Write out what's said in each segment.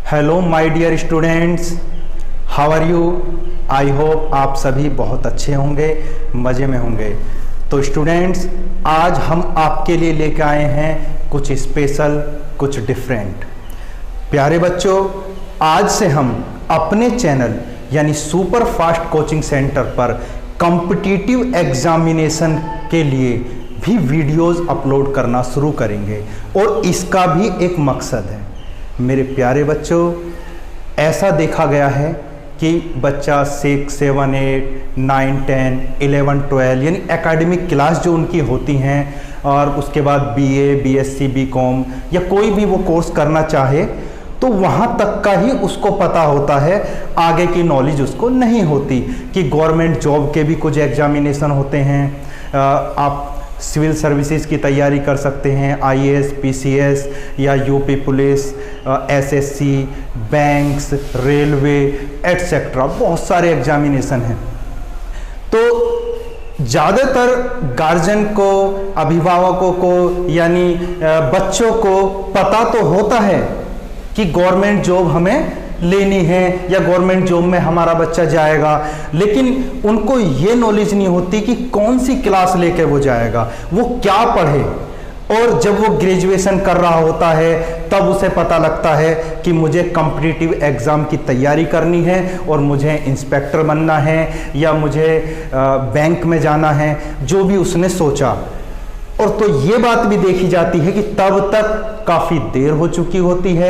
Hello my dear students, how are you. I hope आप सभी बहुत अच्छे होंगे, मज़े में होंगे। तो स्टूडेंट्स, आज हम आपके लिए लेकर आए हैं कुछ स्पेशल, कुछ डिफरेंट। प्यारे बच्चों, आज से हम अपने चैनल यानी सुपर फास्ट कोचिंग सेंटर पर कॉम्पिटिटिव एग्जामिनेशन के लिए भी वीडियोस अपलोड करना शुरू करेंगे और इसका भी एक मकसद है। मेरे प्यारे बच्चों, ऐसा देखा गया है कि बच्चा 6, 7, 8, 9, 10, 11, 12 यानी एकेडमिक क्लास जो उनकी होती हैं और उसके बाद बीए, बीएससी, बीकॉम या कोई भी वो कोर्स करना चाहे तो वहाँ तक का ही उसको पता होता है, आगे की नॉलेज उसको नहीं होती कि गवर्नमेंट जॉब के भी कुछ एग्जामिनेशन होते हैं। आप सिविल सर्विसेज की तैयारी कर सकते हैं, आईएएस, पीसीएस या UP police, SSC, banks, railway etcetera, बहुत सारे एग्जामिनेशन हैं। तो ज़्यादातर गार्जियन को, अभिभावकों को यानी बच्चों को पता तो होता है कि गवर्नमेंट जॉब हमें लेनी है या गवर्नमेंट जॉब में हमारा बच्चा जाएगा, लेकिन उनको ये नॉलेज नहीं होती कि कौन सी क्लास लेके वो जाएगा, वो क्या पढ़े। और जब वो ग्रेजुएशन कर रहा होता है तब उसे पता लगता है कि मुझे कॉम्पिटिटिव एग्ज़ाम की तैयारी करनी है और मुझे इंस्पेक्टर बनना है या मुझे बैंक में जाना है, जो भी उसने सोचा। और तो ये बात भी देखी जाती है कि तब तक काफ़ी देर हो चुकी होती है।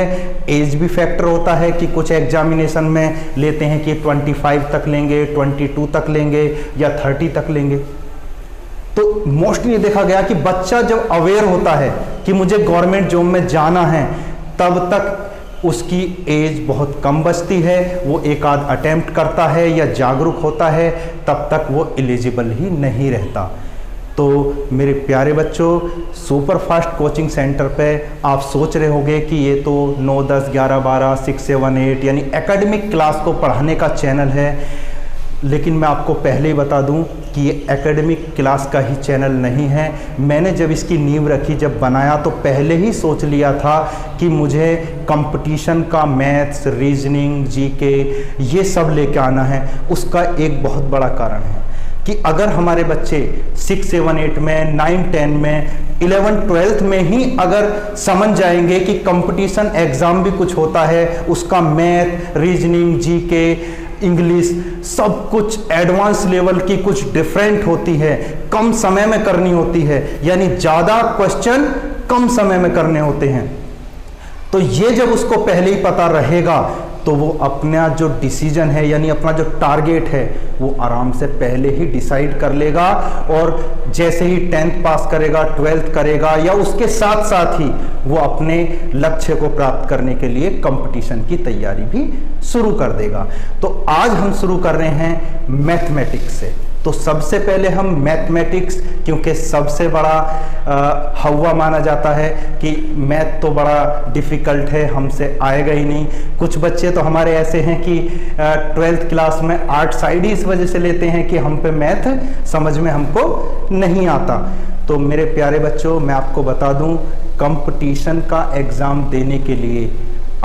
एज भी फैक्टर होता है कि कुछ एग्जामिनेशन में लेते हैं कि 25 तक लेंगे, 22 तक लेंगे या 30 तक लेंगे। तो मोस्टली देखा गया कि बच्चा जब अवेयर होता है कि मुझे गवर्नमेंट जॉब में जाना है, तब तक उसकी एज बहुत कम बचती है। वो एक आध अटेम्प्ट करता है या जागरूक होता है, तब तक वो एलिजिबल ही नहीं रहता। तो मेरे प्यारे बच्चों, सुपर फास्ट कोचिंग सेंटर पे आप सोच रहे होंगे कि ये तो 9, 10, 11, 12, 6, 7, 8 यानी एकेडमिक क्लास को पढ़ाने का चैनल है। लेकिन मैं आपको पहले ही बता दूं कि ये एकेडमिक क्लास का ही चैनल नहीं है। मैंने जब इसकी नींव रखी, जब बनाया, तो पहले ही सोच लिया था कि मुझे कंपटीशन का मैथ्स, रीजनिंग, जीके ये सब लेके आना है। उसका एक बहुत बड़ा कारण है कि अगर हमारे बच्चे 6, 7, 8 में, 9, 10 में, 11, 12 में ही अगर समझ जाएंगे कि कंपटीशन एग्ज़ाम भी कुछ होता है, उसका मैथ, रीजनिंग, जीके, इंग्लिश सब कुछ एडवांस लेवल की कुछ डिफरेंट होती है, कम समय में करनी होती है, यानी ज़्यादा क्वेश्चन कम समय में करने होते हैं। तो ये जब उसको पहले ही पता रहेगा तो वो अपना जो डिसीजन है यानी अपना जो टारगेट है वो आराम से पहले ही डिसाइड कर लेगा। और जैसे ही 10th पास करेगा, 12th करेगा या उसके साथ साथ ही वो अपने लक्ष्य को प्राप्त करने के लिए कंपटीशन की तैयारी भी शुरू कर देगा। तो आज हम शुरू कर रहे हैं मैथमेटिक्स से। तो सबसे पहले हम मैथमेटिक्स, क्योंकि सबसे बड़ा हवा माना जाता है कि मैथ तो बड़ा डिफ़िकल्ट है, हमसे आएगा ही नहीं। कुछ बच्चे तो हमारे ऐसे हैं कि 12th क्लास में आर्ट साइड ही इस वजह से लेते हैं कि हम पे मैथ समझ में हमको नहीं आता। तो मेरे प्यारे बच्चों, मैं आपको बता दूं, कंपटीशन का एग्ज़ाम देने के लिए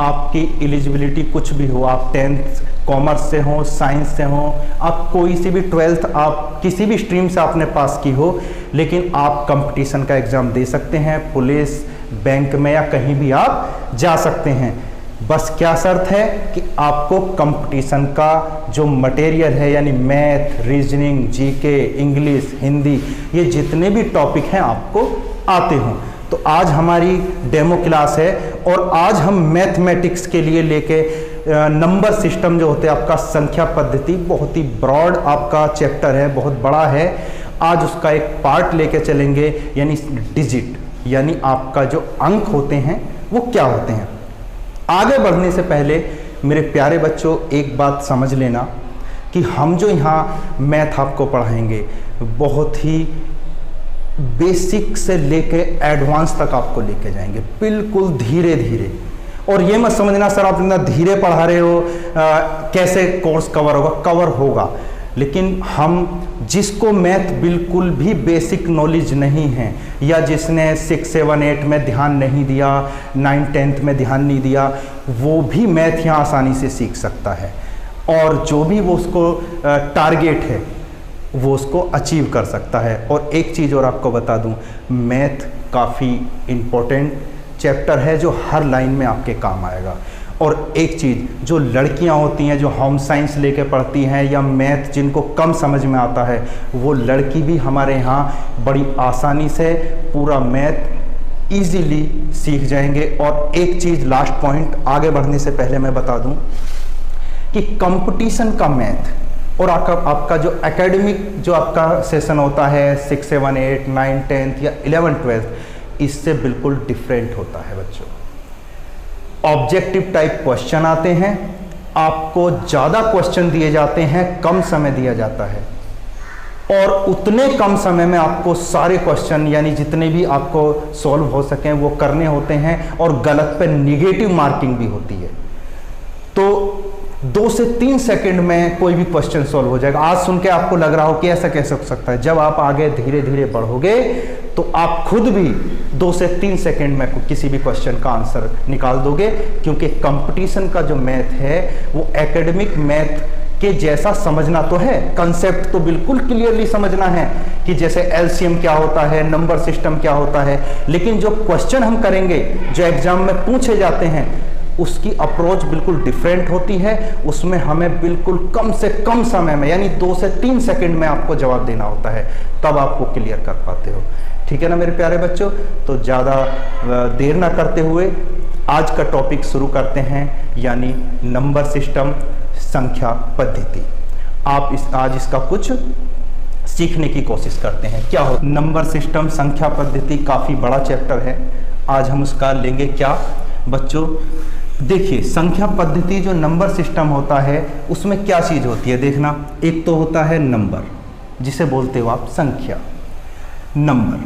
आपकी एलिजिबिलिटी कुछ भी हो, आप 10th कॉमर्स से हो, साइंस से हो, आप कोई सी भी 12th आप किसी भी स्ट्रीम से आपने पास की हो, लेकिन आप कंपटीशन का एग्ज़ाम दे सकते हैं। पुलिस, बैंक में या कहीं भी आप जा सकते हैं। बस क्या शर्त है कि आपको कंपटीशन का जो मटेरियल है यानी math, reasoning, GK, English, Hindi, ये जितने भी टॉपिक हैं आपको आते हों। तो आज हमारी डेमो क्लास है और आज हम मैथमेटिक्स के लिए लेके नंबर सिस्टम जो होते हैं, आपका संख्या पद्धति, बहुत ही ब्रॉड आपका चैप्टर है, बहुत बड़ा है। आज उसका एक पार्ट लेके चलेंगे, यानी डिजिट, यानी आपका जो अंक होते हैं वो क्या होते हैं। आगे बढ़ने से पहले मेरे प्यारे बच्चों, एक बात समझ लेना कि हम जो यहाँ मैथ आपको पढ़ाएंगे बहुत ही बेसिक से लेके एडवांस तक आपको लेके जाएंगे, बिल्कुल धीरे धीरे। और ये मत समझना सर आप इतना धीरे पढ़ा रहे हो, कैसे कोर्स कवर होगा। कवर होगा, लेकिन हम जिसको मैथ बिल्कुल भी बेसिक नॉलेज नहीं है, या जिसने 6, 7, 8 में ध्यान नहीं दिया, 9, 10th में ध्यान नहीं दिया, वो भी मैथ यहाँ आसानी से सीख सकता है, और जो भी वो उसको टारगेट है वो उसको अचीव कर सकता है। और एक चीज़ और आपको बता दूं, मैथ काफ़ी इम्पोर्टेंट चैप्टर है जो हर लाइन में आपके काम आएगा। और एक चीज़, जो लड़कियां होती हैं जो होम साइंस लेके पढ़ती हैं या मैथ जिनको कम समझ में आता है, वो लड़की भी हमारे यहाँ बड़ी आसानी से पूरा मैथ इजीली सीख जाएंगे। और एक चीज़, लास्ट पॉइंट आगे बढ़ने से पहले मैं बता दूं कि कंपटीशन का मैथ और आपका जो एकेडमिक जो आपका सेशन होता है 6, 7, 8, 9, 10th या 11, 12th, इससे बिल्कुल डिफरेंट होता है बच्चों। ऑब्जेक्टिव टाइप क्वेश्चन आते हैं, आपको ज़्यादा क्वेश्चन दिए जाते हैं, कम समय दिया जाता है, और उतने कम समय में आपको सारे क्वेश्चन यानी जितने भी आपको सॉल्व हो सकें वो करने होते हैं, और गलत पे निगेटिव मार्किंग भी होती है। तो 2 से 3 सेकंड में कोई भी क्वेश्चन सॉल्व हो जाएगा। आज सुन के आपको लग रहा हो कि ऐसा कैसे हो सकता है, जब आप आगे धीरे धीरे बढ़ोगे तो आप खुद भी 2 से 3 सेकंड में किसी भी क्वेश्चन का आंसर निकाल दोगे, क्योंकि कंपटीशन का जो मैथ है वो एकेडमिक मैथ के जैसा समझना तो है, कंसेप्ट तो बिल्कुल क्लियरली समझना है कि जैसे एलसीएम क्या होता है, नंबर सिस्टम क्या होता है, लेकिन जो क्वेश्चन हम करेंगे जो एग्जाम में पूछे जाते हैं उसकी अप्रोच बिल्कुल डिफरेंट होती है। उसमें हमें बिल्कुल कम से कम समय में यानी 2 से 3 सेकंड में आपको जवाब देना होता है, तब आपको क्लियर कर पाते हो। ठीक है ना मेरे प्यारे बच्चों, तो ज़्यादा देर ना करते हुए आज का टॉपिक शुरू करते हैं, यानी नंबर सिस्टम, संख्या पद्धति। आप आज इसका कुछ सीखने की कोशिश करते हैं। क्या हो नंबर सिस्टम, संख्या पद्धति, काफ़ी बड़ा चैप्टर है। आज हम उसका लेंगे क्या बच्चों, देखिए संख्या पद्धति जो नंबर सिस्टम होता है उसमें क्या चीज़ होती है देखना। एक तो होता है नंबर, जिसे बोलते हो आप संख्या। नंबर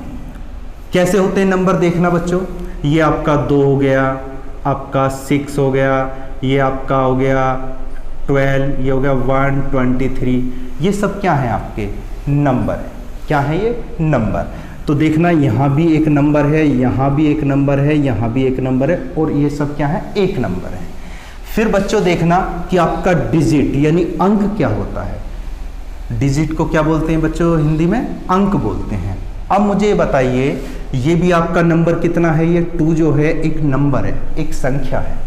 कैसे होते हैं नंबर देखना बच्चों, ये आपका 2 हो गया, आपका 6 हो गया, ये आपका हो गया 12, ये हो गया 1, 23, ये सब क्या है आपके नंबर है। क्या है ये नंबर। तो देखना यहाँ भी एक नंबर है, यहाँ भी एक नंबर है, यहाँ भी एक नंबर है, और ये सब क्या है एक नंबर है। फिर बच्चों देखना कि आपका डिजिट यानी अंक क्या होता है। डिजिट को क्या बोलते हैं बच्चों हिंदी में, अंक बोलते हैं। अब मुझे बताइए ये भी आपका नंबर कितना है, ये 2 जो है एक नंबर है, एक संख्या है।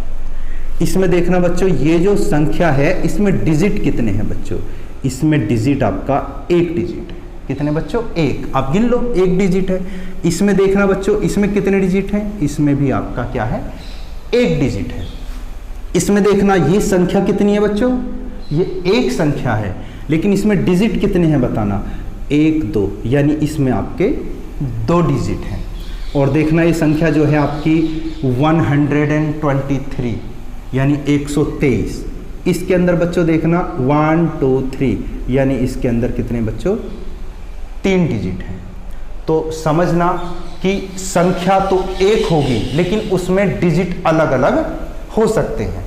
इसमें देखना बच्चों ये जो संख्या है इसमें डिजिट कितने हैं बच्चों, इसमें डिजिट आपका 1 डिजिट है। कितने बच्चों 1, आप गिन लो 1 डिजिट है। इसमें देखना बच्चों इसमें कितने डिजिट हैं, इसमें भी आपका क्या है 1 डिजिट है। इसमें देखना ये संख्या कितनी है बच्चों, ये एक संख्या है, लेकिन इसमें डिजिट कितने हैं बताना, 1, 2, यानी इसमें आपके 2 डिजिट हैं। और देखना ये संख्या जो है आपकी 123 यानी 123, इसके अंदर बच्चों देखना 1, 2, 3 यानी इसके अंदर कितने बच्चों 3 डिजिट हैं। तो समझना कि संख्या तो एक होगी लेकिन उसमें डिजिट अलग अलग हो सकते हैं।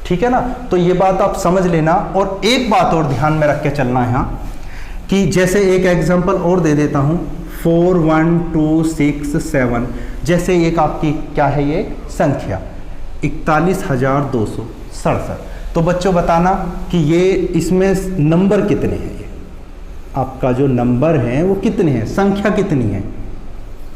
ठीक है ना, तो ये बात आप समझ लेना। और एक बात और ध्यान में रख के चलना है यहाँ कि जैसे एक एग्जांपल और दे देता हूँ 4, 1, 2, 6, 7, जैसे एक आपकी क्या है ये संख्या 41,267। तो बच्चों बताना कि ये इसमें नंबर कितने हैं, ये आपका जो नंबर है वो कितने हैं, संख्या कितनी है,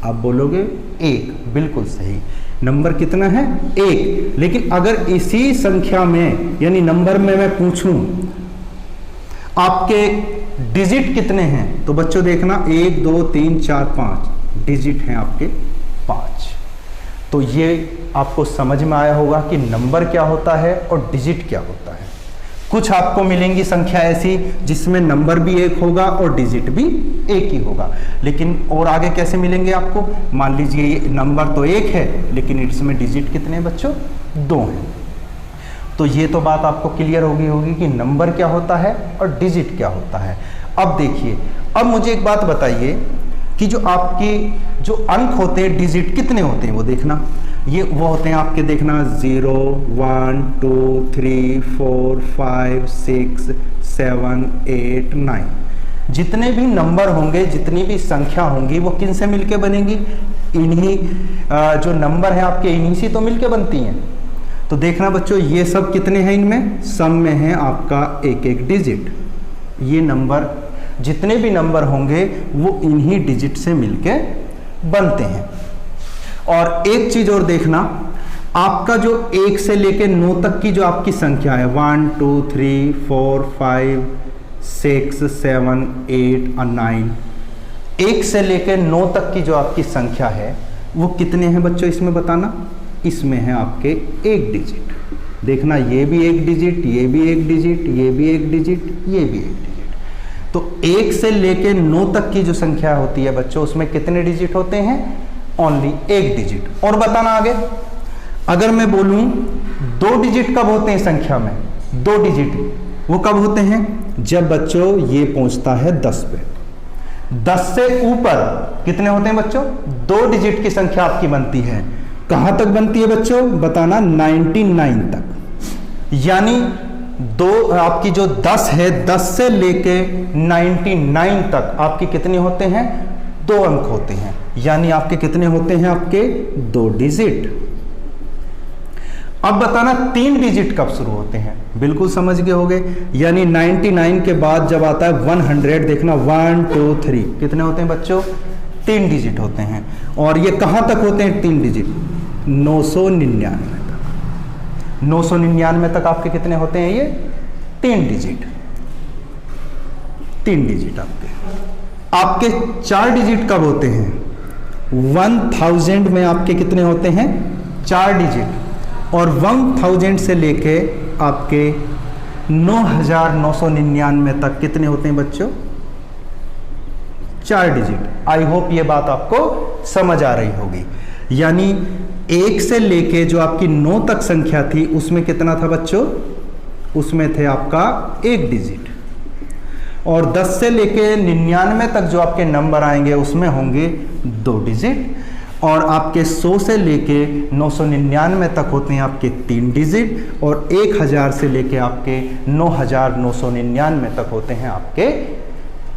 आप बोलोगे 1, बिल्कुल सही। नंबर कितना है 1। लेकिन अगर इसी संख्या में यानी नंबर में मैं पूछूं आपके डिजिट कितने हैं, तो बच्चों देखना 1, 2, 3, 4, 5 डिजिट हैं आपके 5। तो ये आपको समझ में आया होगा कि नंबर क्या होता है और डिजिट क्या होता है। कुछ आपको मिलेंगी संख्या ऐसी जिसमें नंबर भी 1 होगा और डिजिट भी 1 ही होगा, लेकिन और आगे कैसे मिलेंगे आपको, मान लीजिए ये नंबर तो 1 है लेकिन इसमें डिजिट कितने हैं बच्चों 2 हैं। तो ये तो बात आपको क्लियर होगी कि नंबर क्या होता है और डिजिट क्या होता है। अब देखिए, अब मुझे एक बात बताइए कि जो आपके जो अंक होते हैं डिजिट कितने होते हैं वो देखना। ये वो होते हैं आपके देखना 0, 1, 2, 3, 4, 5, 6, 7, 8, 9। जितने भी नंबर होंगे, जितनी भी संख्या होंगी, वो किन से मिलके बनेगी? इन्हीं जो नंबर है आपके, इन्हीं से तो मिलके बनती हैं। तो देखना बच्चों, ये सब कितने हैं? इनमें सम में है आपका एक एक डिजिट। ये नंबर, जितने भी नंबर होंगे वो इन्हीं डिजिट से मिलके बनते हैं। और एक चीज और देखना, आपका जो 1 से लेके 9 तक की जो आपकी संख्या है, 1 2 3 4 5 6 7 8 और 9, 1 से लेके 9 तक की जो आपकी संख्या है वो कितने हैं बच्चों? इसमें बताना। इसमें है आपके एक डिजिट। देखना, ये भी एक डिजिट, ये भी एक डिजिट, ये भी एक डिजिट, ये भी एक डिजिट। तो 1 से लेके 9 तक की जो संख्या होती है बच्चों, उसमें कितने डिजिट होते हैं? ओनली एक डिजिट। और बताना आगे, अगर मैं बोलूं 2 डिजिट कब होते हैं संख्या में? 2 डिजिट वो कब होते हैं? जब बच्चों ये पहुंचता है 10 पे। 10 से ऊपर कितने होते हैं बच्चों? 2 डिजिट की संख्या आपकी बनती है। कहां तक बनती है बच्चों? बताना, 99 तक। यानी आपकी जो 10 है, 10 से लेके 99 तक आपके कितने होते हैं? 2 अंक होते हैं। यानी आपके कितने होते हैं? आपके 2 डिजिट। अब बताना 3 डिजिट कब शुरू होते हैं? बिल्कुल समझ गए होगे। यानी 99 के बाद जब आता है 100, देखना 1 2 3 कितने होते हैं बच्चों? 3 डिजिट होते हैं। और ये कहां तक होते हैं 3 डिजिट? 999 तक। 999 तक आपके कितने होते हैं? ये 3 डिजिट। 3 डिजिट आपके 4 डिजिट कब होते हैं? 1000 में आपके कितने होते हैं? 4 डिजिट। और 1000 से लेके आपके 9999 तक कितने होते हैं बच्चों? 4 डिजिट। आई होप ये बात आपको समझ आ रही होगी। यानी 1 से लेके जो आपकी 9 तक संख्या थी, उसमें कितना था बच्चों? उसमें थे आपका 1 डिजिट। और 10 से लेके 99 तक जो आपके नंबर आएंगे उसमें होंगे 2 डिजिट। और आपके 100 से लेके 999 तक होते हैं आपके 3 डिजिट। और 1000 से लेके आपके 9999 तक होते हैं आपके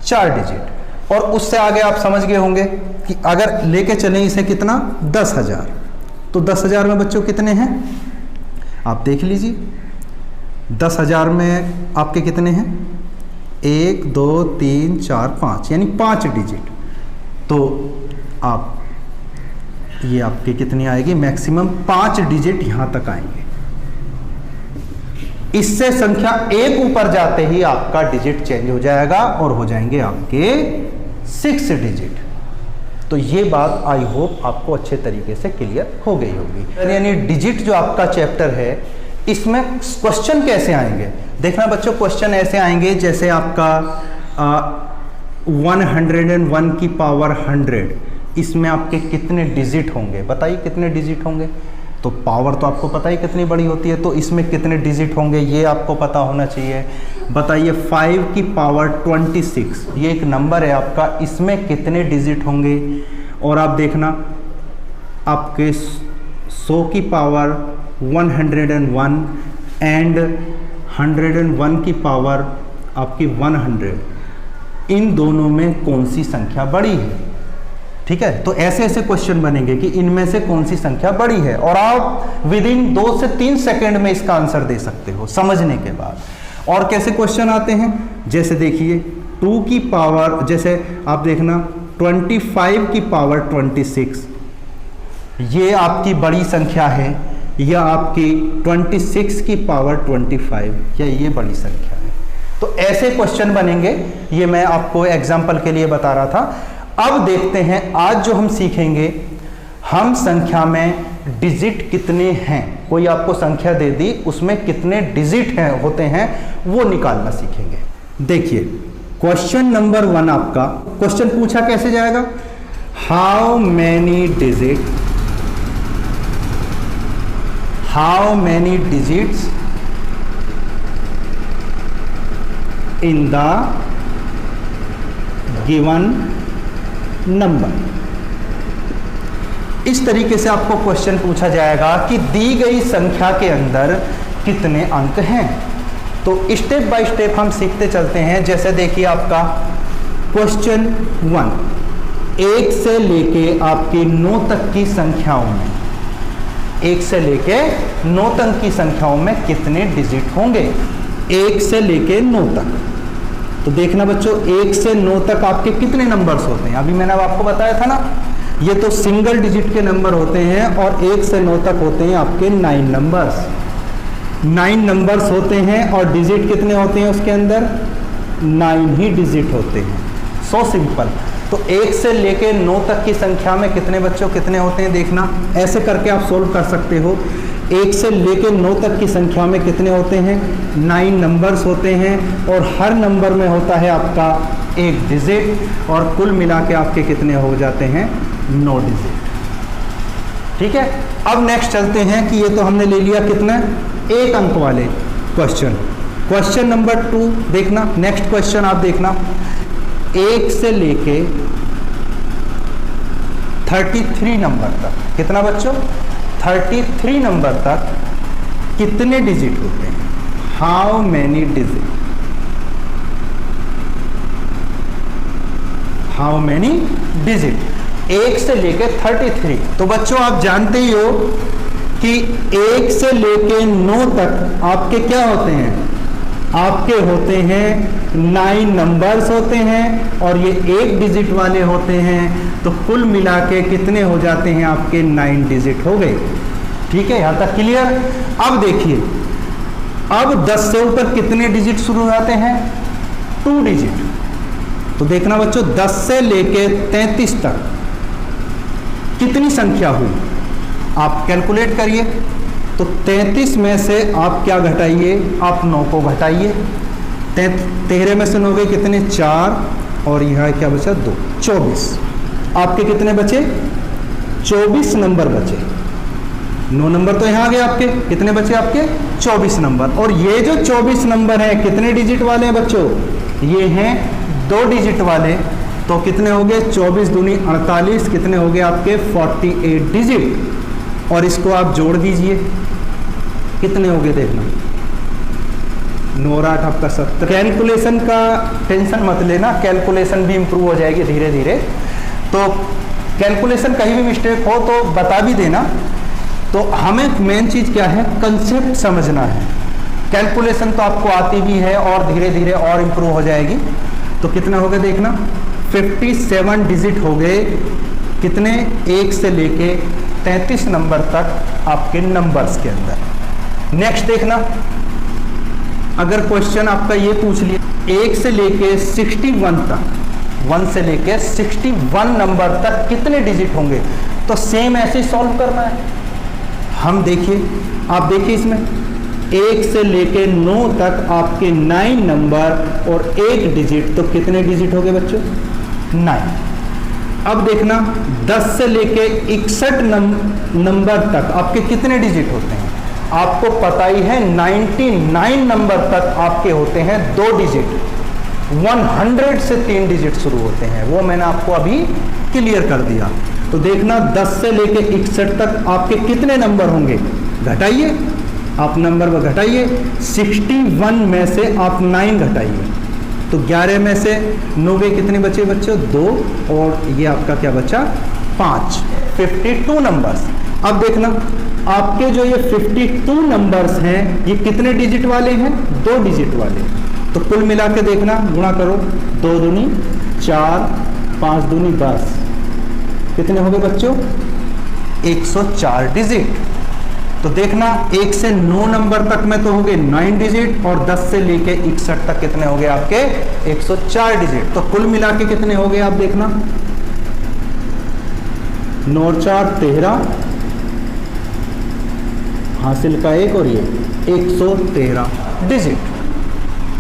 4 डिजिट। और उससे आगे आप समझ गए होंगे कि अगर लेके चलें इसे कितना? 10,000। तो 10,000 में बच्चों कितने हैं? आप देख लीजिए, 10,000 में आपके कितने हैं? 1 2 3 4 5, यानी 5 डिजिट। तो आप ये आपके कितनी आएगी? मैक्सिमम 5 डिजिट यहां तक आएंगे। इससे संख्या 1 ऊपर जाते ही आपका डिजिट चेंज हो जाएगा और हो जाएंगे आपके 6 डिजिट। तो ये बात आई होप आपको अच्छे तरीके से क्लियर हो गई होगी। यानी डिजिट जो आपका चैप्टर है, इसमें क्वेश्चन कैसे आएंगे? देखना बच्चों, क्वेश्चन ऐसे आएंगे जैसे आपका 101 की पावर 100, इसमें आपके कितने डिजिट होंगे? बताइए कितने डिजिट होंगे? तो पावर तो आपको पता ही कितनी बड़ी होती है, तो इसमें कितने डिजिट होंगे ये आपको पता होना चाहिए। बताइए 5 की पावर 26, ये एक नंबर है आपका, इसमें कितने डिजिट होंगे? और आप देखना आपके 100 की पावर 101 एंड 101 की पावर आपकी 100, इन दोनों में कौन सी संख्या बड़ी है? ठीक है, तो ऐसे ऐसे क्वेश्चन बनेंगे कि इनमें से कौन सी संख्या बड़ी है, और आप विद इन 2 से 3 सेकंड में इसका आंसर दे सकते हो समझने के बाद। और कैसे क्वेश्चन आते हैं? जैसे देखिए 2 की पावर, जैसे आप देखना 25 की पावर 26, ये आपकी बड़ी संख्या है, या आपकी 26 की पावर 25, या ये बड़ी संख्या है। तो ऐसे क्वेश्चन बनेंगे, ये मैं आपको एग्जाम्पल के लिए बता रहा था। अब देखते हैं आज जो हम सीखेंगे, हम संख्या में डिजिट कितने हैं। कोई आपको संख्या दे दी, उसमें कितने डिजिट हैं होते हैं वो निकालना सीखेंगे। देखिए क्वेश्चन नंबर 1 आपका क्वेश्चन पूछा कैसे जाएगा? How many digits in the given number. इस तरीके से आपको क्वेश्चन पूछा जाएगा कि दी गई संख्या के अंदर कितने अंक हैं। तो स्टेप बाय स्टेप हम सीखते चलते हैं। जैसे देखिए आपका क्वेश्चन 1, 1 से लेके आपके 9 तक की संख्याओं में, 1 से लेके 9 तक की संख्याओं में कितने डिजिट होंगे? 1 से लेके 9 तक। तो देखना बच्चों, 1 से 9 तक आपके कितने नंबर्स होते हैं? अभी मैंने आपको बताया था ना, ये तो सिंगल डिजिट के नंबर होते हैं और 1 से 9 तक होते हैं आपके 9 नंबर्स। 9 नंबर्स होते हैं और डिजिट कितने होते हैं उसके अंदर? 9 ही डिजिट होते हैं। So simple. तो 1 से लेके 9 तक की संख्या में कितने बच्चों कितने होते हैं? देखना, ऐसे करके आप सोल्व कर सकते हो। 1 से लेके 9 तक की संख्या में कितने होते हैं? 9 नंबर्स होते हैं और हर नंबर में होता है आपका 1 डिजिट और कुल मिला के आपके कितने हो जाते हैं? 9 डिजिट। ठीक है, अब नेक्स्ट चलते हैं कि ये तो हमने ले लिया कितना? 1 अंक वाले क्वेश्चन। क्वेश्चन नंबर 2 देखना, नेक्स्ट क्वेश्चन आप देखना, 1 से लेके 33 नंबर तक, कितना बच्चों? 33 नंबर तक कितने डिजिट होते हैं? How many digit? How many digit? 1 से लेके 33। तो बच्चों आप जानते ही हो कि 1 से लेके 9 तक आपके क्या होते हैं? आपके होते हैं 9 नंबर्स होते हैं और ये 1 डिजिट वाले होते हैं। तो कुल मिला के कितने हो जाते हैं? आपके 9 डिजिट हो गए। ठीक है, यहां तक क्लियर? अब देखिए, अब 10 से ऊपर कितने डिजिट शुरू हो जाते हैं? 2 डिजिट। तो देखना बच्चों, 10 से लेके 33 तक कितनी संख्या हुई? आप कैलकुलेट करिए। तो 33 में से आप क्या घटाइए? आप 9 को घटाइए। 13 में से 9 गए कितने? 4 और यहाँ क्या बचा? 2, 24। आपके कितने बचे? 24 नंबर बचे। 9 नंबर तो यहाँ आ गए आपके, कितने बचे आपके? 24 नंबर। और ये जो 24 नंबर हैं कितने डिजिट वाले हैं बच्चों? ये हैं 2 डिजिट वाले। तो कितने हो गए? 24 दूनी 48, कितने हो गए आपके? 48 डिजिट। और इसको आप जोड़ दीजिए, कितने हो गए देखना, 9 और 8 आपका 70। कैलकुलेशन का टेंशन मत लेना, कैलकुलेशन भी इंप्रूव हो जाएगी धीरे धीरे। तो कैलकुलेशन कहीं भी मिस्टेक हो तो बता भी देना। तो हमें मेन चीज़ क्या है? कंसेप्ट समझना है। कैलकुलेशन तो आपको आती भी है और धीरे धीरे और इंप्रूव हो जाएगी। तो कितना हो गया देखना, 57 डिजिट हो गए। कितने? 1 से लेके 33 नंबर तक आपके नंबर्स के अंदर। नेक्स्ट देखना, अगर क्वेश्चन आपका ये पूछ लिया 1 से लेके 61 तक, 1 से लेके 61 नंबर तक कितने डिजिट होंगे? तो सेम ऐसे सॉल्व करना है। हम देखिए, आप देखिए इसमें 1 से लेके 9 तक आपके 9 नंबर और 1 डिजिट, तो कितने डिजिट हो गए बच्चों? 9। अब देखना 10 से लेके 61 नंबर तक आपके कितने डिजिट होते हैं? आपको पता ही है 99 नंबर तक आपके होते हैं 2 डिजिट। 100 से 3 डिजिट शुरू होते हैं, वो मैंने आपको अभी क्लियर कर दिया। तो देखना 10 से लेके 61 तक आपके कितने नंबर होंगे? घटाइए, आप नंबर में घटाइए। 61 में से आप 9 घटाइए, तो 11 में से 9 के कितने बचे बच्चों? 2 और ये आपका क्या बचा? 5। 52 नंबर्स। अब देखना आपके जो ये 52 नंबर्स हैं ये कितने डिजिट वाले हैं? 2 डिजिट वाले। तो कुल मिला के देखना, गुणा करो, 2 दूनी 4, 5 दूनी 10, कितने हो गए बच्चों? 104 डिजिट। तो देखना 1 से 9 नंबर तक में तो हो गए 9 डिजिट और 10 से लेके 61 तक कितने हो गए आपके? 104 डिजिट। तो कुल मिला के कितने हो गए आप देखना, 9 और 4 13, हासिल का 1 और ये 113 डिजिट।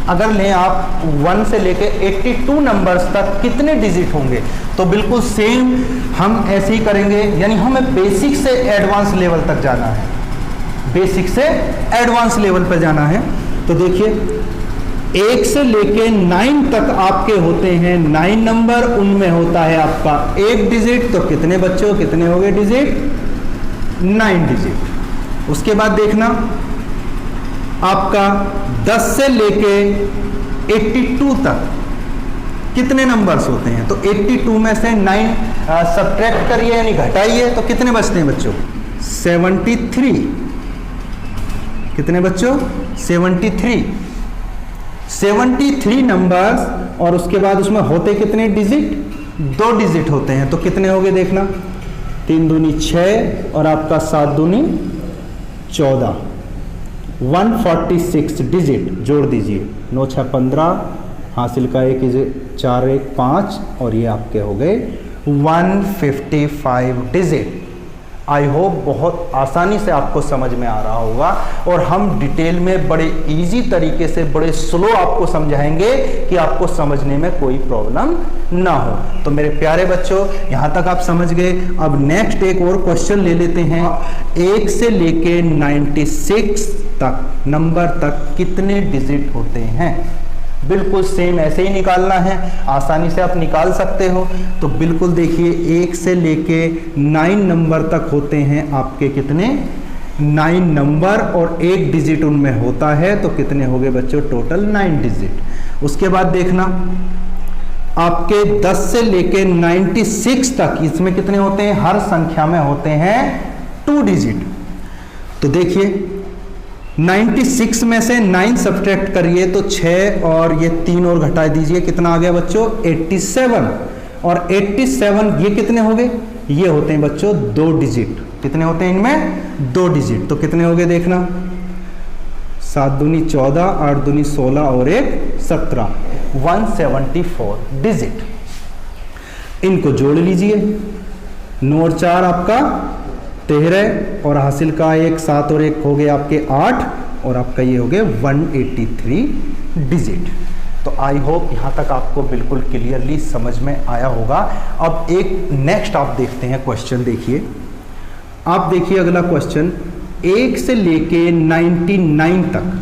अगर लें आप 1 से लेके 82 नंबर्स तक कितने डिजिट होंगे? तो बिल्कुल सेम हम ऐसे ही करेंगे, यानी हमें बेसिक से एडवांस लेवल तक जाना है, बेसिक से एडवांस लेवल पर जाना है। तो देखिए 1 से लेके 9 तक आपके होते हैं 9 नंबर, उनमें होता है आपका 1 डिजिट। तो कितने बच्चों कितने हो गए डिजिट? 9 डिजिट। उसके बाद देखना आपका 10 से लेके 82 तक कितने नंबर्स होते हैं? तो 82 में से 9 सब्ट्रैक्ट करिए यानी घटाइए तो कितने बचते हैं बच्चों? 73। कितने बच्चों? 73। 73 नंबर्स और उसके बाद उसमें होते कितने डिजिट? 2 डिजिट होते हैं। तो कितने हो गए देखना, 3 दूनी 6 और आपका 7 दूनी 14, 146 डिजिट जोड़ दीजिए। 9 6 15, हासिल का 1 4 1 5 और ये आपके हो गए 155 डिजिट। आई होप बहुत आसानी से आपको समझ में आ रहा होगा और हम डिटेल में बड़े इजी तरीके से बड़े स्लो आपको समझाएंगे कि आपको समझने में कोई प्रॉब्लम ना हो। तो मेरे प्यारे बच्चों, यहाँ तक आप समझ गए। अब नेक्स्ट एक और क्वेश्चन ले लेते हैं। 1 से लेके 96 तक नंबर तक कितने डिजिट होते हैं? बिल्कुल सेम ऐसे ही निकालना है, आसानी से आप निकाल सकते हो। तो बिल्कुल देखिए 1 से लेके 9 नंबर तक होते हैं आपके कितने? 9 नंबर और 1 डिजिट उनमें होता है। तो कितने हो गए बच्चों? Total 9 digit. उसके बाद देखना आपके 10 से लेके 96 तक इसमें कितने होते हैं? हर संख्या में होते हैं 2 डिजिट। तो देखिए 96 में से 9 सब्ट्रैक्ट करिए तो 6 और ये 3 और घटा दीजिए, कितना आ गया बच्चों? 87। और 87 ये कितने हो गए? ये होते हैं बच्चों 2 डिजिट। कितने होते हैं इनमें? 2 डिजिट। तो कितने हो गए देखना, 7 दूनी 14, 8 दूनी 16 और 1 17, 174 डिजिट। इनको जोड़ लीजिए, 9 और 4 आपका 13 और हासिल का 1 7 और 1 हो गए आपके 8 और आपका ये हो गए 183 डिजिट। तो आई होप यहाँ तक आपको बिल्कुल क्लियरली समझ में आया होगा। अब एक नेक्स्ट आप देखते हैं क्वेश्चन। देखिए आप देखिए अगला क्वेश्चन, 1 से लेके 99 तक,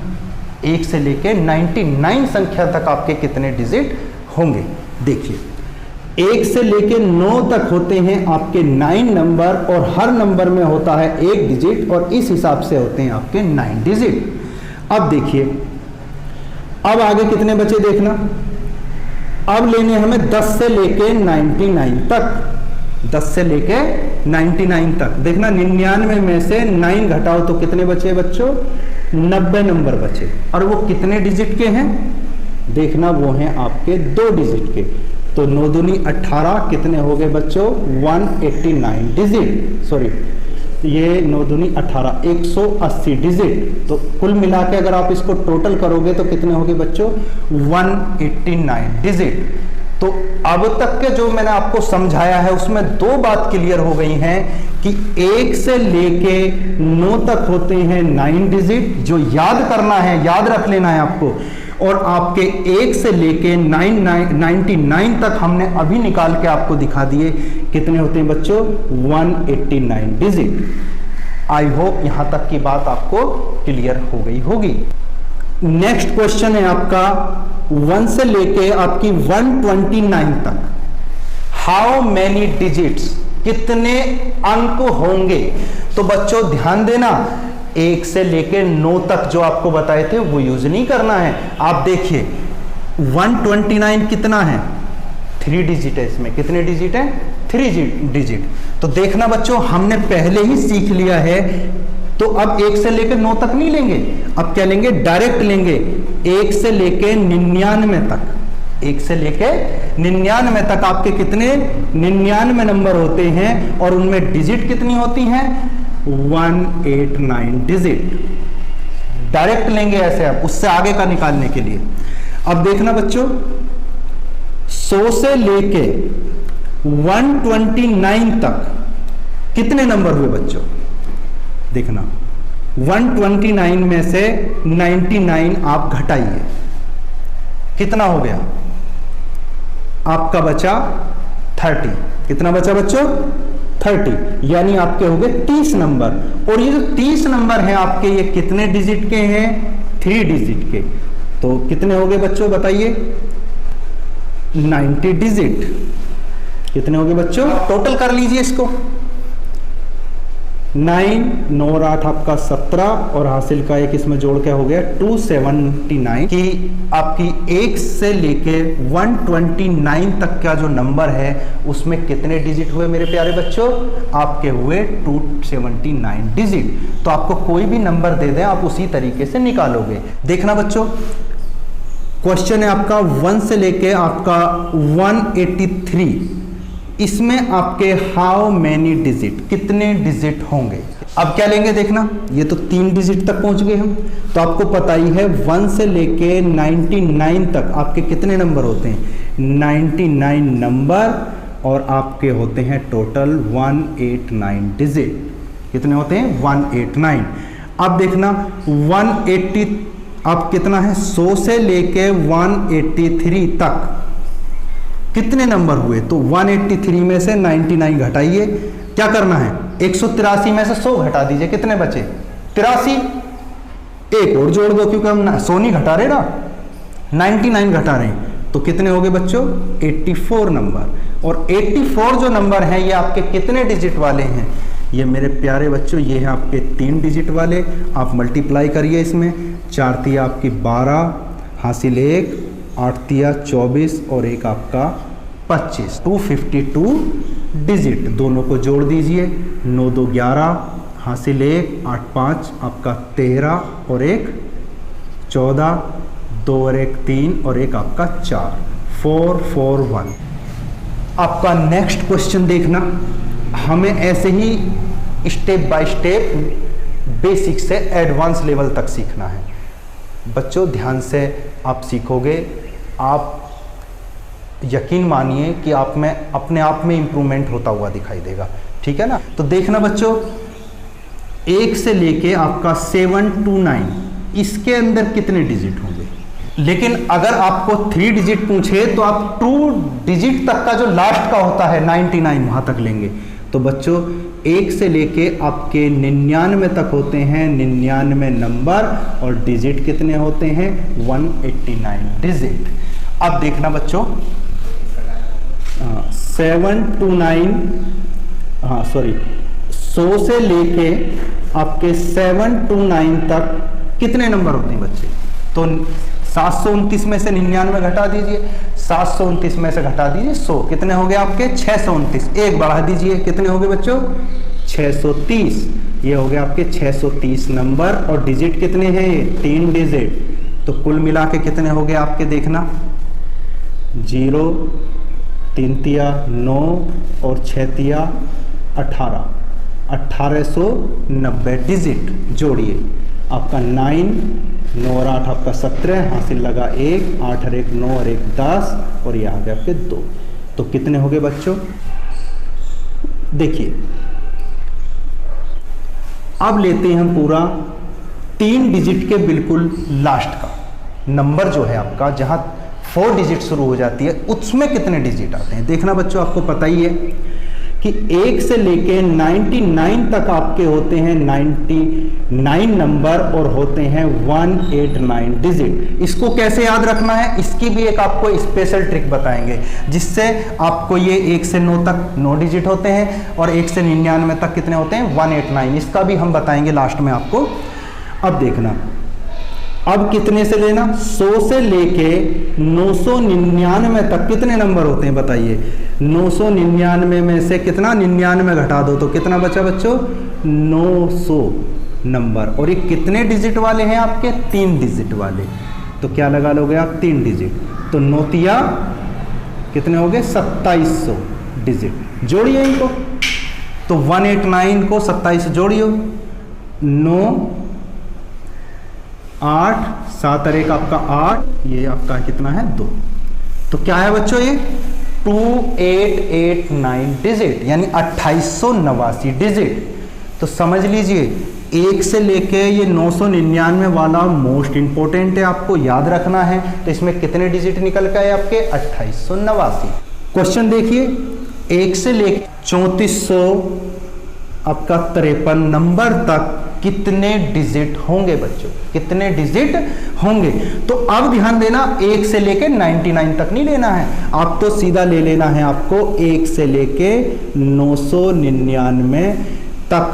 1 से लेके 99 संख्या तक आपके कितने डिजिट होंगे? देखिए 1 से लेके 9 तक होते हैं आपके 9 नंबर और हर नंबर में होता है 1 डिजिट और इस हिसाब से होते हैं आपके 9 डिजिट। अब देखिए अब आगे कितने बचे देखना। अब लेने हमें 10 से लेके 99 तक, 10 से लेके 99 तक। देखना 99 में से 9 घटाओ तो कितने बचे बच्चों? 90 नंबर बचे। और वो कितने डिजिट के हैं? देखना वो हैं आपके 2 डिजिट के। तो 9 दूनी 18, कितने हो गए बच्चों? 189 डिजिट। सॉरी, ये 9 दूनी 18, 180 डिजिट। तो कुल मिला के अगर आप इसको टोटल करोगे तो कितने हो गए बच्चों? 189 डिजिट। तो अब तक के जो मैंने आपको समझाया है उसमें 2 बात क्लियर हो गई हैं कि 1 से लेके 9 तक होते हैं 9 डिजिट, जो याद करना है, याद रख लेना है आपको। और आपके 1 से लेके 99 तक हमने अभी निकाल के आपको दिखा दिए, कितने होते हैं बच्चों? 189 डिजिट। आई होप यहां तक की बात आपको क्लियर हो गई होगी। नेक्स्ट क्वेश्चन है आपका 1 से लेके आपकी 129 तक। हाउ मैनी डिजिट्स, कितने अंक होंगे? तो बच्चों ध्यान देना, 1 से लेके 9 तक जो आपको बताए थे वो यूज नहीं करना है। आप देखिए 129 कितना है? 3 डिजिट है। इसमें कितने डिजिट है? 3 डिजिट। तो देखना बच्चों हमने पहले ही सीख लिया है, तो अब 1 से लेके 9 तक नहीं लेंगे, अब क्या लेंगे? डायरेक्ट लेंगे 1 से लेके 99 तक। 1 से लेके 99 तक आपके कितने? 99 नंबर होते हैं और उनमें डिजिट कितनी होती हैं? 189 डिजिट। डायरेक्ट लेंगे ऐसे आप, उससे आगे का निकालने के लिए। अब देखना बच्चों 100 से लेके 129 तक कितने नंबर हुए बच्चों? देखना 129 में से 99 आप घटाइए, कितना हो गया? आपका बचा 30। कितना बचा बच्चों? 30। यानी आपके हो गए 30 नंबर। और ये जो 30 नंबर हैं आपके, ये कितने डिजिट के हैं? 3 डिजिट के। तो कितने हो गए बच्चों बताइए? 90 डिजिट। कितने हो गए बच्चों? टोटल कर लीजिए इसको। 9 9 और 8 आपका 17 और हासिल का एक इसमें जोड़ के हो गया 279 कि आपकी 1 से लेके 129 तक का जो नंबर है उसमें कितने डिजिट हुए मेरे प्यारे बच्चों? आपके हुए 279 डिजिट। तो आपको कोई भी नंबर दे दें आप उसी तरीके से निकालोगे। देखना बच्चों, क्वेश्चन है आपका 1 से लेके आपका 183, इसमें आपके हाउ मैनी डिजिट, कितने डिजिट होंगे? अब क्या लेंगे देखना, ये तो 3 डिजिट तक पहुंच गए हम, तो आपको पता ही है 1 से लेके 99 तक आपके कितने नंबर होते हैं? 99 नंबर, और आपके होते हैं टोटल 189 डिजिट। कितने होते हैं? 189। अब देखना 180 अब कितना है? 100 से लेके 183 तक कितने नंबर हुए? तो 183 में से 99 घटाइए। क्या करना है? 183 में से 100 घटा दीजिए, कितने बचे? 83। एक और जोड़ दो क्योंकि हम 100 नहीं घटा रहे ना, 99 घटा रहे हैं। तो कितने हो गए बच्चों? 84 नंबर। और 84 जो नंबर हैं ये आपके कितने डिजिट वाले हैं? ये मेरे प्यारे बच्चों ये है आपके 3 डिजिट वाले। आप मल्टीप्लाई करिए इसमें, 4 तिया आपकी 12 हासिल 1, 8 तिया 24 और एक आपका 25, 252 डिजिट। दोनों को जोड़ दीजिए, 9 2 11 हासिल 1, 8 5 आपका 13 और एक 14, 2 और एक 3 और एक आपका 4, 4 4 1। आपका नेक्स्ट क्वेश्चन देखना, हमें ऐसे ही स्टेप बाय स्टेप बेसिक से एडवांस लेवल तक सीखना है। बच्चों ध्यान से आप सीखोगे, आप यकीन मानिए कि आप में अपने आप में इंप्रूवमेंट होता हुआ दिखाई देगा। ठीक है ना? तो देखना बच्चों, 1 से लेके आपका 7 to 9 इसके अंदर कितने डिजिट होंगे? लेकिन अगर आपको 3 डिजिट पूछे तो आप 2 डिजिट तक का जो लास्ट का होता है 99 वहां तक लेंगे। तो बच्चों 1 से लेके आपके 99 तक होते हैं 99 नंबर, और डिजिट कितने होते हैं? 189 डिजिट। अब देखना बच्चों 7 to 9 100 से लेके आपके 7 to 9 तक कितने नंबर होते हैं बच्चे? तो 729 में से 99 घटा दीजिए, 729 में से घटा दीजिए 100, कितने हो गए आपके? 629। एक बढ़ा दीजिए, कितने हो गए बच्चों? 630। ये हो गए आपके 630 नंबर, और डिजिट कितने हैं? ये 3 डिजिट। तो कुल मिला के कितने हो गए आपके? देखना 0 3 तिया 9 और 6 तिया 18, 1890 डिजिट। जोड़िए, आपका 9 और 8 आपका 17 हासिल लगा 1, 8 और 1 9 और 1 10 और ये आ गए आपके 2। तो कितने हो गए बच्चों? देखिए अब लेते हैं हम पूरा 3 डिजिट के बिल्कुल लास्ट का नंबर जो है आपका, जहां 4 डिजिट शुरू हो जाती है, उसमें कितने डिजिट आते हैं? देखना बच्चों, आपको पता ही है कि 1 से लेके 99 तक आपके होते हैं 99 नंबर, और होते हैं 189 डिजिट। इसको कैसे याद रखना है, इसकी भी एक आपको स्पेशल ट्रिक बताएंगे, जिससे आपको ये 1 से 9 तक 9 डिजिट होते हैं, और 1 से 99 तक कितने होते हैं? 189। इसका भी हम बताएंगे लास्ट में आपको। अब देखना, अब कितने से लेना? 100 से लेके 999 तक कितने नंबर होते हैं बताइए? 999 में से कितना? 99 घटा दो तो कितना बचा बच्चों? 900 नंबर। और ये कितने डिजिट वाले हैं आपके? 3 डिजिट वाले। तो क्या लगा लोगे आप? 3 डिजिट। तो 9 तिया कितने हो गए? 2700 डिजिट। जोड़िए इनको, तो 189 को 27 जोड़िए, 9 8 7 और 1 आपका 8, ये आपका कितना है? 2। तो क्या है बच्चों? ये 2889 डिजिट, यानी 2889 डिजिट। तो समझ लीजिए 1 से लेके ये 999 वाला मोस्ट इंपॉर्टेंट है, आपको याद रखना है। तो इसमें कितने डिजिट निकल के आए आपके? 2889। क्वेश्चन देखिए, 1 से लेके 3400 आपका 53 नंबर तक कितने डिजिट होंगे बच्चों? कितने डिजिट होंगे? तो अब ध्यान देना, 1 से लेके 99 तक नहीं लेना है, आप तो सीधा ले लेना है आपको 1 से लेके 999 तक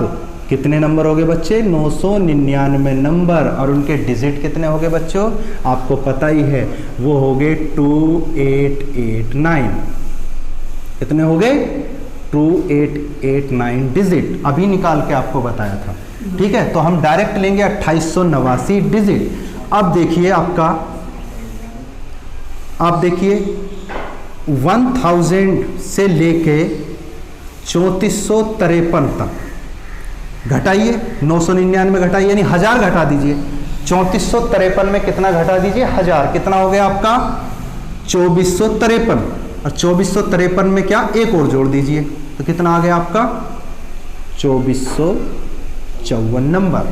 कितने नंबर हो गए बच्चे? 999 नंबर। और उनके डिजिट कितने हो गए बच्चों? आपको पता ही है, वो हो गए 2889। कितने हो गए? 2889 डिजिट। अभी निकाल के आपको बताया था, ठीक है। तो हम डायरेक्ट लेंगे 2889 डिजिट। अब देखिए आपका, आप देखिए 1000 से लेके 3453 तक घटाइए। 999 घटाइए यानी 1000 घटा दीजिए। 3453 में कितना घटा दीजिए? 1000। कितना हो गया आपका? 2453। और 2453 में क्या एक और जोड़ दीजिए, तो कितना आ गया आपका? 2454 नंबर।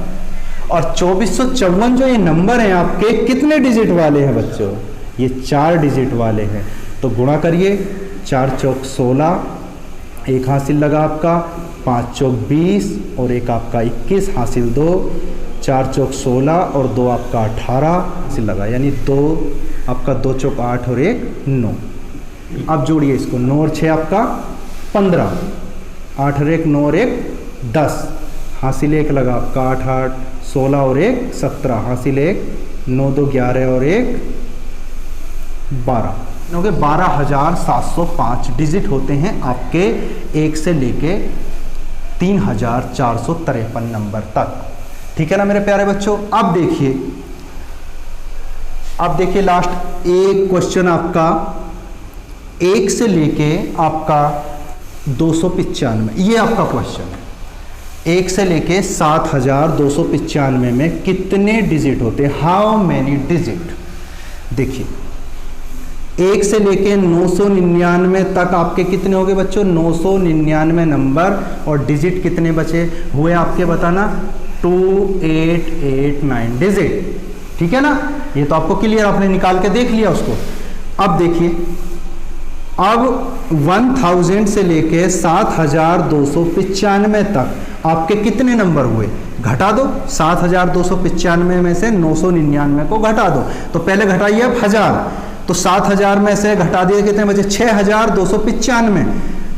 और 2454 जो ये नंबर हैं आपके, कितने डिजिट वाले हैं बच्चों? ये 4 डिजिट वाले हैं। तो गुणा करिए, 4 चौक 16, एक हासिल लगा आपका, 5 चौक 20 और एक आपका 21 हासिल 2, 4 चौक 16 और 2 आपका 18 हासिल लगा, यानी 2 आपका 2 चौक 8 और 1 9। अब जोड़िए इसको, 9 और 6 आपका 15, 8 और 1 9 और 1 10 हासिल 1 लगा आपका, 8 8 16 और 1 17 हासिल 1, 9 2 11 और 1 12 हो गए। 12705 डिजिट होते हैं आपके 1 से लेके 3453 नंबर तक, ठीक है ना मेरे प्यारे बच्चों। अब देखिए लास्ट एक क्वेश्चन आपका 1 से लेके आपका 295, ये आपका क्वेश्चन है। 1 से लेके 7295 में कितने डिजिट होते हैं? How many digit? देखिए 1 से लेके 999 तक आपके कितने हो गए बच्चों? 999 नंबर। और डिजिट कितने बचे हुए आपके बताना? 2889 डिजिट, ठीक है ना। ये तो आपको क्लियर, आपने निकाल के देख लिया उसको। अब देखिए, अब 1000 से लेके 7295 तक आपके कितने नंबर हुए? घटा दो। 7295 में से 999 को घटा दो। तो पहले घटाइए अब 1000, तो 7000 में से घटा दिए कितने बचे? 6295।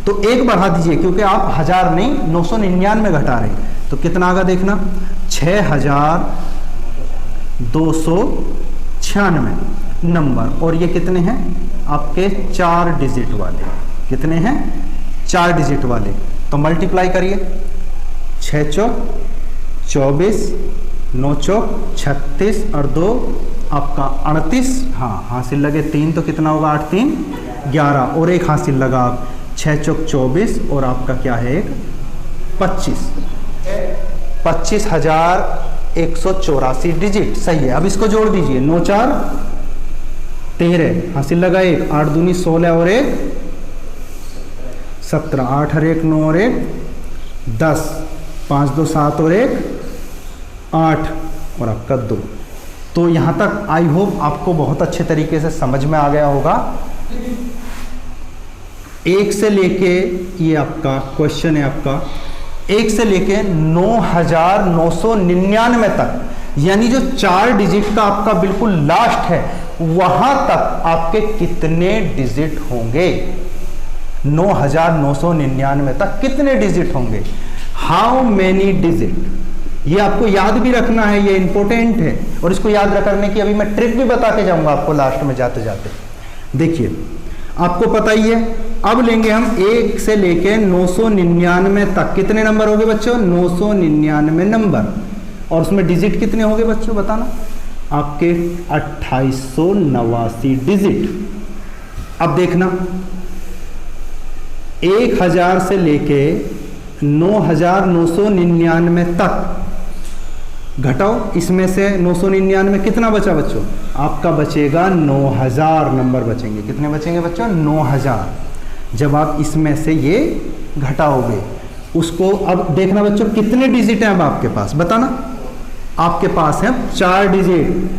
तो एक बढ़ा दीजिए, क्योंकि आप 1000 नहीं 999 घटा रहे हैं। तो कितना आगा देखना? 6296 नंबर। और ये कितने हैं आपके? 4 डिजिट वाले। कितने हैं? 4 डिजिट वाले। तो मल्टीप्लाई करिए, 6 चौक 24, 9 चौक 36 और 2 आपका 38, हाँ हासिल लगे 3, तो कितना होगा? 8 3 11 और एक हासिल लगा आप 6 चौक 24 और आपका क्या है? एक 25, 25,184 डिजिट, सही है। अब इसको जोड़ दीजिए, 9 4 13 हासिल लगा 1, 8 दूनी 16 और 1 17, 8 और 1 9 और 1 10, 5 2 7 और 1 8 और आपका 2। तो यहाँ तक आई होप आपको बहुत अच्छे तरीके से समझ में आ गया होगा। 1 से लेके, ये आपका क्वेश्चन है आपका 1 से लेके 9999 तक, यानी जो 4 डिजिट का आपका बिल्कुल लास्ट है, वहां तक आपके कितने डिजिट होंगे? 9999 तक कितने डिजिट होंगे? How many digit? ये आपको याद भी रखना है, ये इंपॉर्टेंट है। और इसको याद रखने की अभी मैं ट्रिक भी बता के जाऊंगा आपको लास्ट में जाते जाते। देखिए आपको पता ही है, अब लेंगे हम 1 से लेके 999 तक कितने नंबर हो गए बच्चों? 999 नंबर। और उसमें डिजिट कितने हो गए बच्चों बताना? आपके 2889 डिजिट। अब देखना, 1000 से लेके 9999 तक घटाओ, इसमें से 999 कितना बचा बच्चों? आपका बचेगा 9000 नंबर बचेंगे। कितने बचेंगे बच्चों? 9000। जब आप इसमें से ये घटाओगे उसको, अब देखना बच्चों कितने डिजिट हैं अब आपके पास बताना? आपके पास है 4 डिजिट।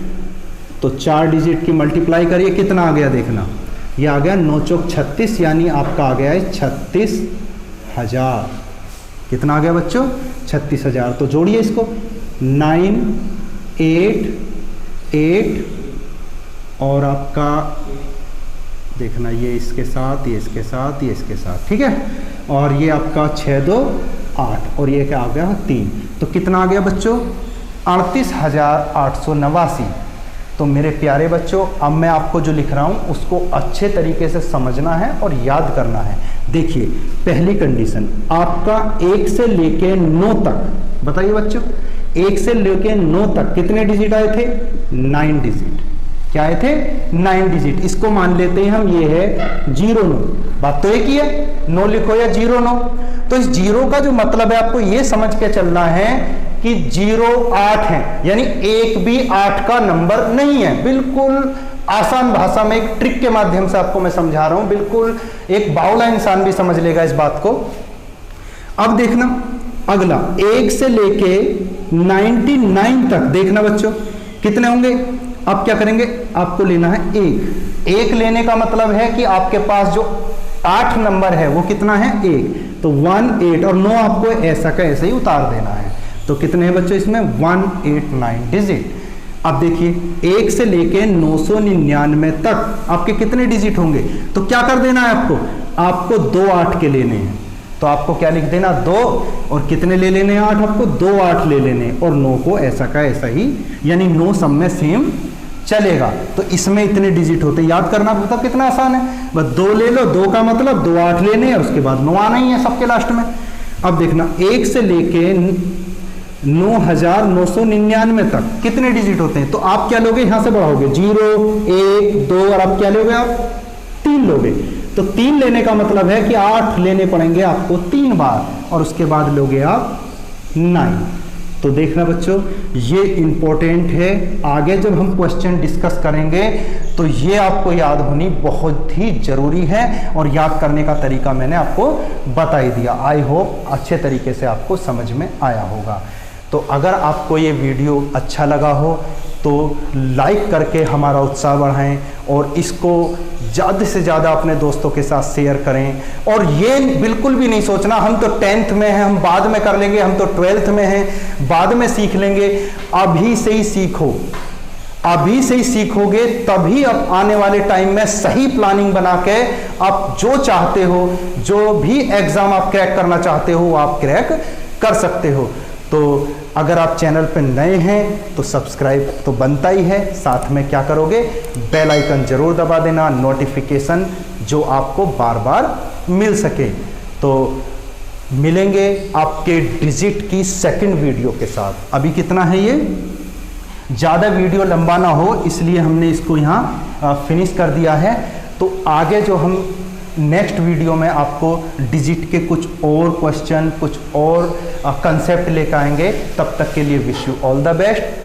तो 4 डिजिट की मल्टीप्लाई करिए, कितना आ गया देखना? ये आ गया 9 चौक 36, यानी आपका आ गया है 36000। कितना आ गया बच्चों? 36000। तो जोड़िए इसको, 9 8 8 और आपका देखना, ये इसके साथ, ये इसके साथ, ये इसके साथ, ठीक है। और ये आपका 6 2 8 और ये क्या आ गया 3, तो कितना आ गया बच्चों 38,889। तो मेरे प्यारे बच्चों, अब मैं आपको जो लिख रहा हूँ उसको अच्छे तरीके से समझना है और याद करना है। देखिए पहली कंडीशन, आपका 1 से लेके 9 तक, बताइए बच्चों 1 से लेके 9 तक कितने डिजिट आए थे 9 डिजिट। क्या आए थे 9 डिजिट। इसको मान लेते हैं हम ये है 0 9, बात तो एक ही है, 9 लिखो या 0 9। तो इस 0 का जो मतलब है आपको ये समझ के चलना है कि 0 8 है, यानी एक भी 8 का नंबर नहीं है। बिल्कुल आसान भाषा में एक ट्रिक के माध्यम से आपको मैं समझा रहा हूं, बिल्कुल एक बावला इंसान भी समझ लेगा इस बात को। अब देखना अगला 1 से लेके 99 तक, देखना बच्चों कितने होंगे। अब क्या करेंगे, आपको लेना है 1 लेने का मतलब है कि आपके पास जो 8 नंबर है वो कितना है 1, तो 1 8 और 9 आपको ऐसा का ऐसा ही उतार देना है। तो कितने हैं बच्चों इसमें 189 डिजिट। अब देखिए 1 से लेके 999 तक आपके कितने डिजिट होंगे, तो क्या कर देना है आपको 2 8 के लेने हैं। तो आपको क्या लिख देना 2 और कितने ले लेने हैं 8, आपको 2 8 ले लेने और 9 को ऐसा का ऐसा ही, यानी 9 सब में सेम चलेगा। तो इसमें इतने डिजिट होते हैं, याद करना मतलब कितना आसान है, बस 2 ले लो, 2 का मतलब 2 8 लेने हैं, उसके बाद 9 आना ही है सबके लास्ट में। अब देखना 1 से लेके 9,999 तक कितने डिजिट होते हैं, तो आप क्या लोगे यहां से बढ़ाओगे 0 1 2 और अब क्या लोगे आप 3 लोगे। तो 3 लेने का मतलब है कि 8 लेने पड़ेंगे आपको 3 बार और उसके बाद लोगे आप 9। तो देखना बच्चों ये इंपॉर्टेंट है, आगे जब हम क्वेश्चन डिस्कस करेंगे तो ये आपको याद होनी बहुत ही जरूरी है और याद करने का तरीका मैंने आपको बता ही दिया। आई होप अच्छे तरीके से आपको समझ में आया होगा। तो अगर आपको ये वीडियो अच्छा लगा हो तो लाइक करके हमारा उत्साह बढ़ाएं और इसको ज़्यादा से ज़्यादा अपने दोस्तों के साथ शेयर करें। और ये बिल्कुल भी नहीं सोचना हम तो 10th में हैं, हम बाद में कर लेंगे, हम तो 12th में हैं, बाद में सीख लेंगे। अभी से ही सीखो, अभी से ही सीखोगे तभी अब आने वाले टाइम में सही प्लानिंग बना के आप जो चाहते हो, जो भी एग्ज़ाम आप क्रैक करना चाहते हो वो आप क्रैक कर सकते हो। तो अगर आप चैनल पर नए हैं तो सब्सक्राइब तो बनता ही है, साथ में क्या करोगे बेल आइकन जरूर दबा देना, नोटिफिकेशन जो आपको बार बार मिल सके। तो मिलेंगे आपके डिजिट की सेकंड वीडियो के साथ। अभी कितना है ये, ज़्यादा वीडियो लंबा ना हो इसलिए हमने इसको यहाँ फिनिश कर दिया है। तो आगे जो हम नेक्स्ट वीडियो में आपको डिजिट के कुछ और क्वेश्चन, कुछ और कंसेप्ट लेकर आएंगे। तब तक के लिए wish you all the best.